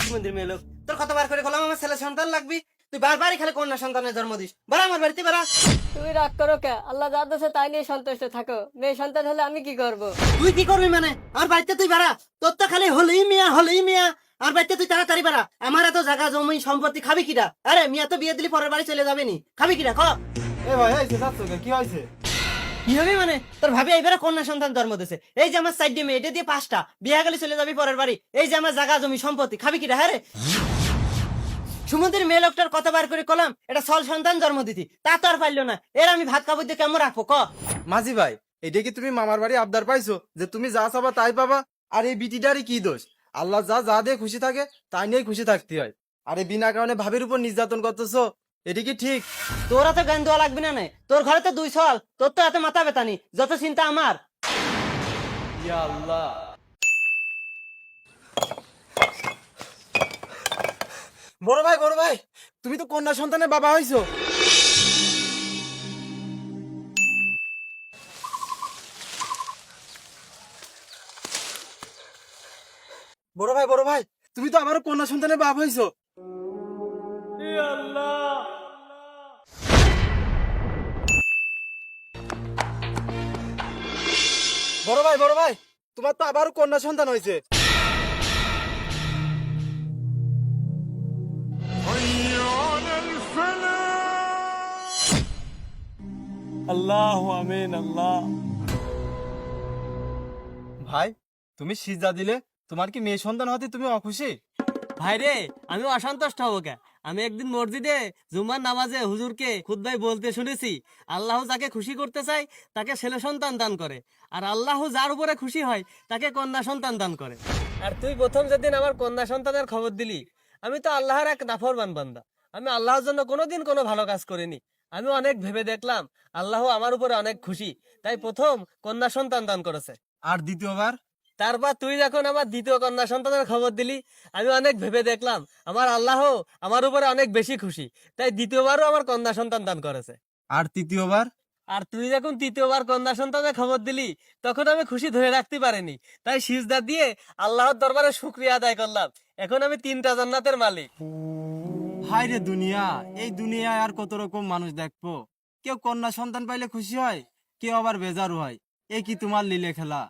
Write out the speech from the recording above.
সুমন্দির মেয়ে লোক, তোর কতবার করে বললাম আমার ছেলে সন্তান লাগবি, তুই বারবারই খালি কন্যা সন্তানের জন্ম দিস। বাড়া আমার বাড়িতে বাড়া। তুমি রাগ করো কে? আল্লাহ যা দিয়েছে তাই নিয়ে সন্তুষ্ট থাকো। মেয়ে সন্তান হলে আমি কি করব? তুই কি করবি মানে? আমার বাড়িতে তুই বাড়া, তোর তো খালি হলেই মিয়া হলেই মিয়া। আমার বাড়িতে তুই তাড়াতাড়ি বাড়া। আমার এত জায়গা জমি সম্পত্তি খাবি কিরা? আরে মিয়া তো বিয়ে দিলি পরের বাড়ি চলে যাবে নি, খাবি কিরা ক? এ ভাই এই যে যাচ্ছ কে? কি হয়েছে? কি হবে মানে? তোর ভাবি এইবারে কন্যা সন্তান জন্ম দিয়েছে, এই যে আমার সাইড দিয়ে মেয়ে, এটা দিয়ে 5টা বিয়ে গেলে চলে যাবি পরের বাড়ি, এই যে আমার জায়গা জমি সম্পত্তি খাবি কিরা? হ্যাঁ রে, সুমন্দির মেয়ে লোকটার কতবার করে কলাম এটা সল সন্তান জন্ম দিতি, তা তো আর পাইলো না। এর আমি ভাত খাবো দিয়ে কেমন রাখবো ক? মাঝি ভাই, এটা কি তুমি মামার বাড়ি আবদার পাইছো যে তুমি যা চাবা তাই পাবা? আর এই বিটিটারই কি দোষ? আল্লাহ যা যা দিয়ে খুশি থাকে তাই নিয়েই খুশি থাকতে হয়। আরে বিনা কারণে ভাবির উপর নির্যাতন করতেছো, এটা কি ঠিক? তোরা তো জ্ঞান দেওয়া লাগবে না নে, তোর ঘরে তো 2 সল, তোর তো এত মাথা বেতানি, যত চিন্তা আমার। ইয়া আল্লাহ। বড় ভাই তুমি তো কন্যা সন্তানের বাবা হইছো। বড় ভাই তুমি তো আমারও কন্যা সন্তানের বাপ হইছো। বড় ভাই তোমার তো আবারও কন্যা সন্তান হয়েছে। আল্লাহ আমিন আল্লাহ। ভাই তুমি সিজদা দিলে, তোমার কি মেয়ে সন্তান হতে তুমি অখুশি? ভাই রে, আমি অসন্তুষ্ট হবো কে? আমি একদিন মসজিদে জুমার নামাজে হুজুরকে খুতবায় বলতে শুনেছি, আল্লাহ যাকে খুশি করতে চায় তাকে ছেলে সন্তান দান করে, আর আল্লাহ যার উপরে খুশি হয় তাকে কন্যা সন্তান দান করে। আর তুই প্রথম যেদিন আমার কন্যা সন্তানের খবর দিলি, আমি তো আল্লাহর এক নাফরমান বান্দা, আমি আল্লাহর জন্য কোনোদিন কোনো ভালো কাজ করিনি। আমি অনেক ভেবে দেখলাম আল্লাহ আমার উপরে অনেক খুশি, তাই প্রথম কন্যা সন্তান দান করেছে। আর দ্বিতীয়বার? তারপর তুই যখন আমার দ্বিতীয় কন্যা সন্তানের খবর দিলি, আমি অনেক ভেবে দেখলাম আমার আল্লাহ আমার উপরে অনেক বেশি খুশি, তাই দ্বিতীয়বারও আমার কন্যা সন্তান দান করেছে। আর তৃতীয়বার? আর তুই যখন তৃতীয়বার কন্যা সন্তানের খবর দিলি, তখন আমি খুশি ধরে রাখতে পারিনি, তাই সিজদা দিয়ে আল্লাহর দরবারে শুকরিয়া আদায় করলাম। এখন আমি 3টা জান্নাতের মালিক। হায় রে দুনিয়া, এই দুনিয়ায় আর কত রকম মানুষ দেখবো। কেউ কন্যা সন্তান পাইলে খুশি হয়, কেউ আবার বেজারও হয়। এ কি তোমার লীলে খেলা?